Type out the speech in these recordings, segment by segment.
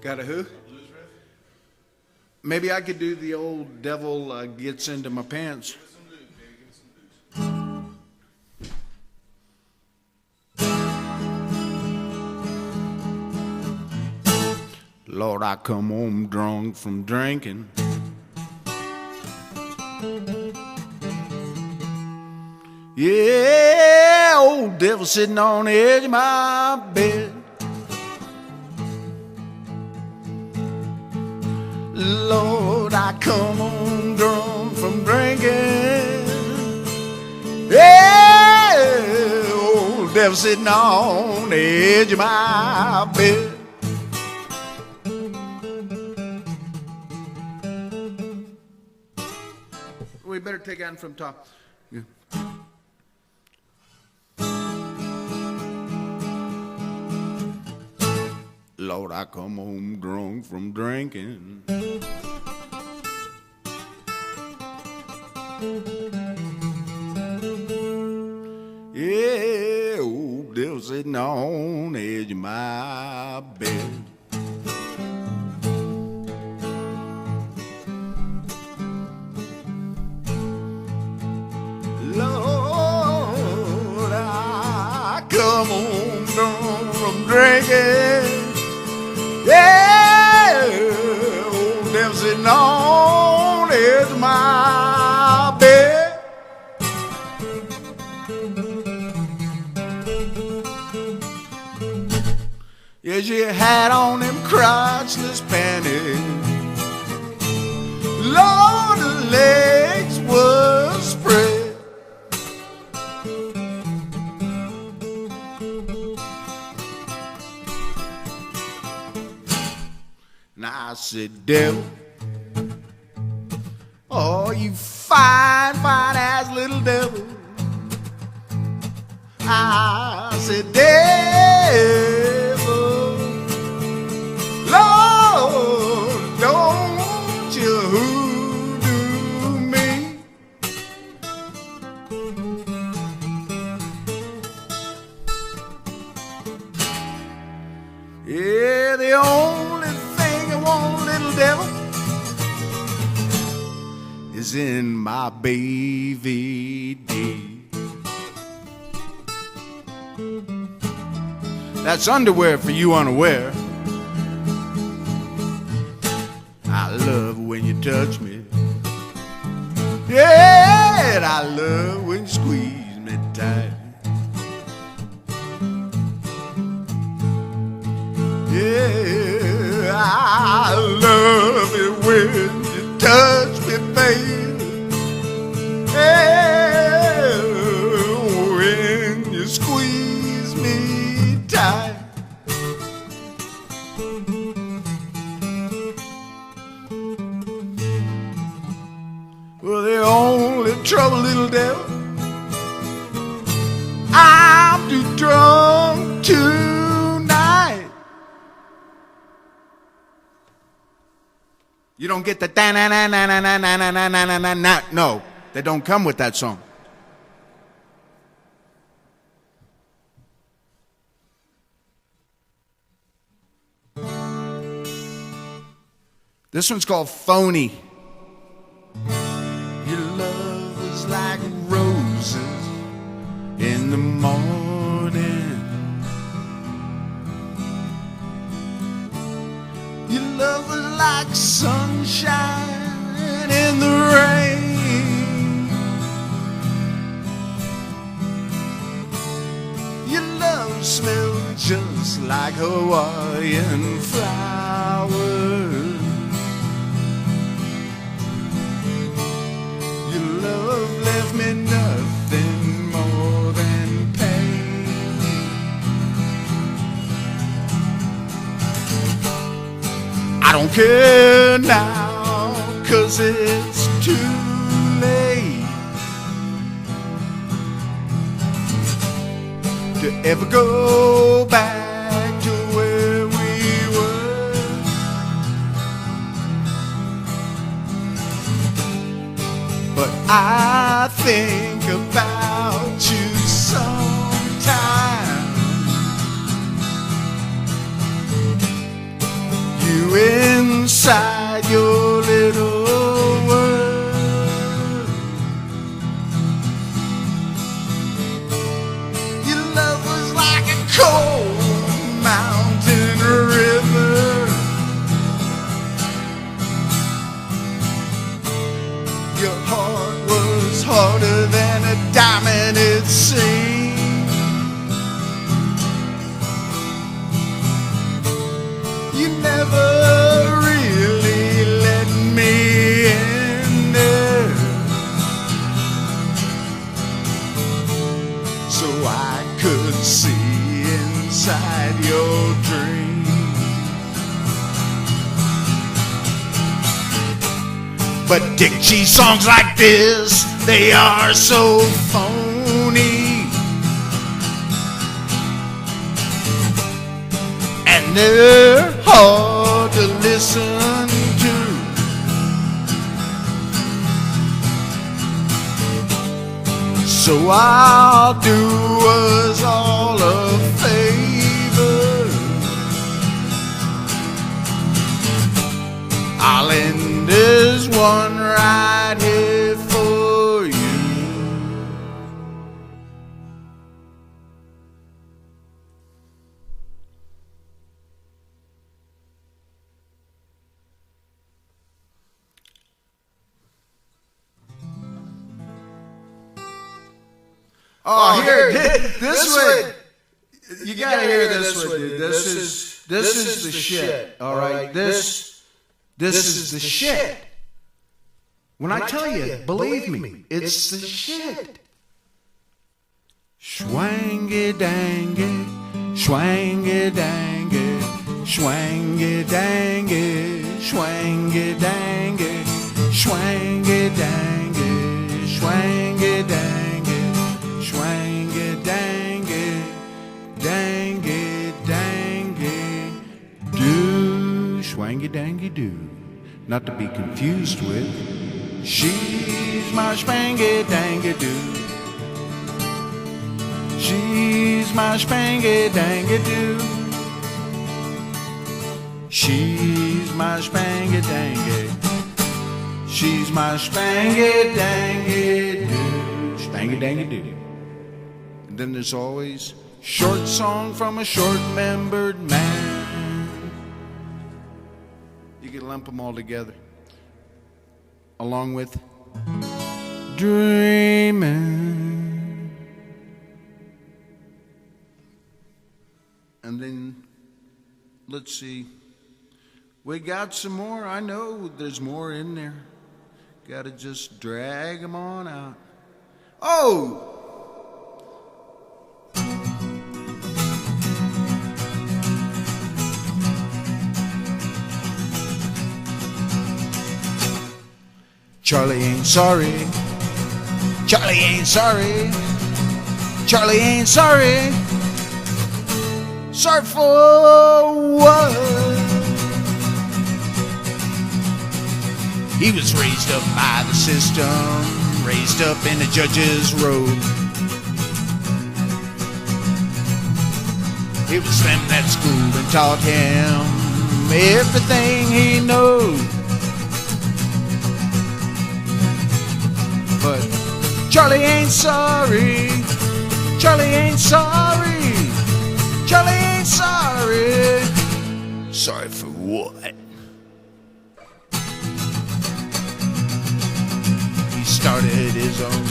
Got a who? Maybe I could do the old devil gets into my pants. Lord, I come home drunk from drinking. Yeah, old devil sitting on the edge of my bed. Lord, I come home drunk from drinking. Yeah, old devil sitting on the edge of my bed. We better take it on from top. Yeah. Lord, I come home drunk from drinking. Yeah, old devil sitting on the edge of my bed. Lord, I come home drunk from drinking. Yeah, old devil sitting on the edge of my bed. Yes, you had on them crotchless panties. Lord, the legs were spread. And I said, devil, oh, you fine, fine ass little devil. I said, devil, Lord, don't you hoodoo me. Yeah, the only thing I want, little devil, is in my BVD. That's underwear for you unaware. I love when you touch me. Yeah, and I love when you squeeze me tight. Yeah, I love it when you touch me, baby. Yeah, when you squeeze me tight. Well, the only trouble, little devil, I'm too drunk tonight. You don't get the da-na-na-na-na-na-na-na-na-na. No, they don't come with that song. This one's called Phony. Your love was like roses in the morning. Your love was like sunshine in the rain. Your love smelled just like Hawaiian flowers. Your love left me nothing more than pain. I don't care now, 'cause it's too late to ever go back to where we were. But I think about you sometimes. You inside your little world. Your love was like a cold mountain river. Your heart was harder than a diamond, it seemed. You never really let me in there, so I could see inside your dream. But Dixie songs like this, they are so phony, and they're hard to listen to. So I'll do us all a favor. I'll end this one right here for you. Oh, here, this one. You gotta hear this one, dude. This is the shit. All right, this is the shit. When I tell you, believe me, it's the shit. Schwangy dangy, schwangy dangy, schwangy dangy, schwangy dangy, schwangy dangy, schwangy dangy, schwangy dangy, dangy dangy, do, schwangy dangy do, not to be confused with she's my spangy dangy do. She's my spangy dangy do. She's my spangy dangy. She's my spangy dangy do. Spangy dangy do. And then there's always short song from a short-membered man. You can lump them all together, along with dreaming. And then, let's see, we got some more. I know there's more in there. Got to just drag them on out. Oh! Charlie ain't sorry. Charlie ain't sorry. Charlie ain't sorry. Sorry for what? He was raised up by the system, raised up in the judge's robe. It was them that schooled and taught him everything he knows. But Charlie ain't sorry. Charlie ain't sorry. Charlie ain't sorry. Sorry for what? He started his own.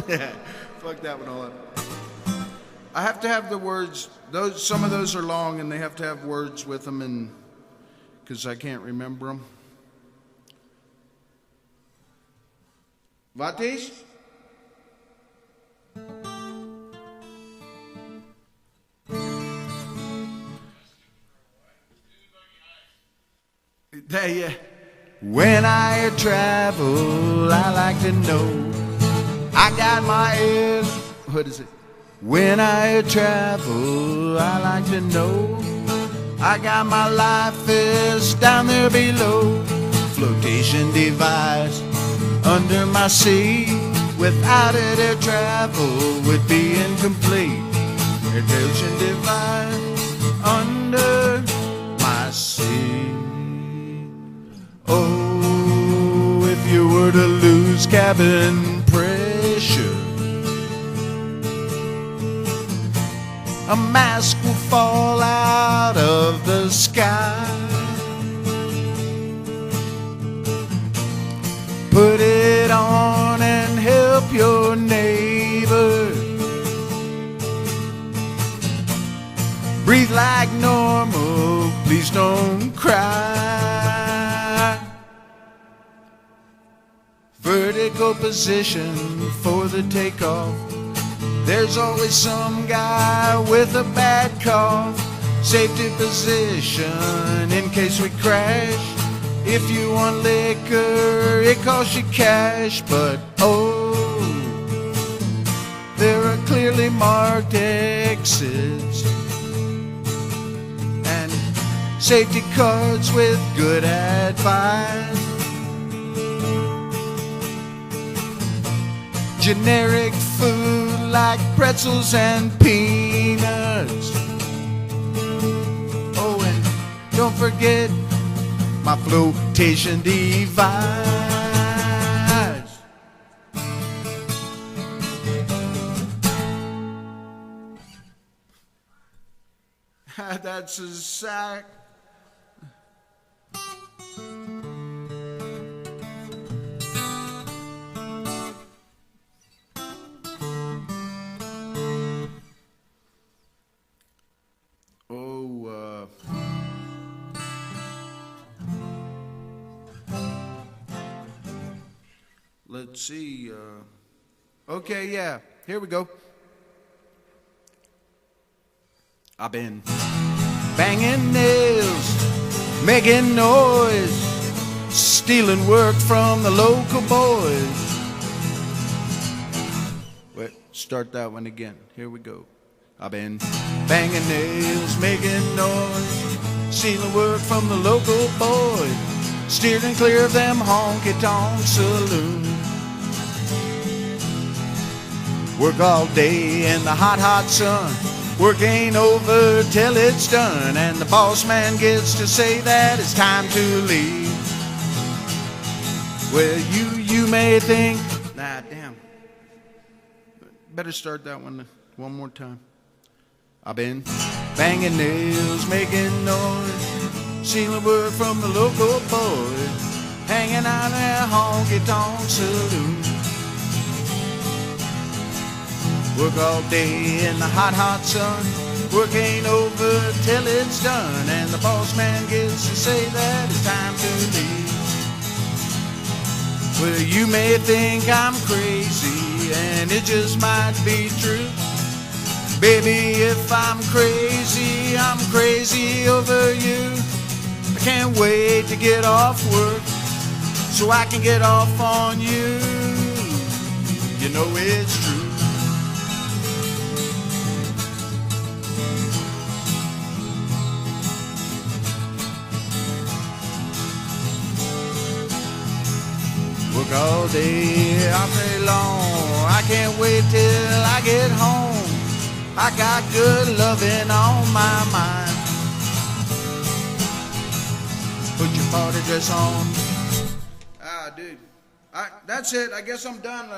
Fuck that one all up. I have to have the words. Some of those are long, and they have to have words with them, and because I can't remember them. Wat is? Yeah. When I travel, I like to know I got my head. What is it? When I travel, I like to know I got my life is down there below. Flotation device under my seat. Without it, air travel would be incomplete. Flotation device under cabin pressure. A mask will fall out of the sky. Put it on and help your neighbor. Breathe like normal, please don't cry. Vertical position for the takeoff. There's always some guy with a bad cough. Safety position in case we crash. If you want liquor, it costs you cash. But oh, there are clearly marked exits and safety cards with good advice. Generic food like pretzels and peanuts. Oh, and don't forget my flotation device. That's a sack. Let's see. Okay, yeah, here we go. I've been banging nails, making noise, stealing work from the local boys. Wait, start that one again. Here we go. I've been banging nails, making noise, stealing work from the local boys, steering clear of them honky-tonk saloons. Work all day in the hot, hot sun. Work ain't over till it's done, and the boss man gets to say that it's time to leave. Well, you may think, nah, damn. Better start that one more time. I've been banging nails, making noise, stealing work from the local boys, hanging out in a honky-tonk saloon. Work all day in the hot, hot sun. Work ain't over till it's done, and the boss man gets to say that it's time to leave. Well, you may think I'm crazy, and it just might be true. Baby, if I'm crazy over you. I can't wait to get off work so I can get off on you. You know it's true. Work all day, all day long. I can't wait till I get home. I got good loving on my mind. Put your party dress on. Ah, dude. That's it. I guess I'm done.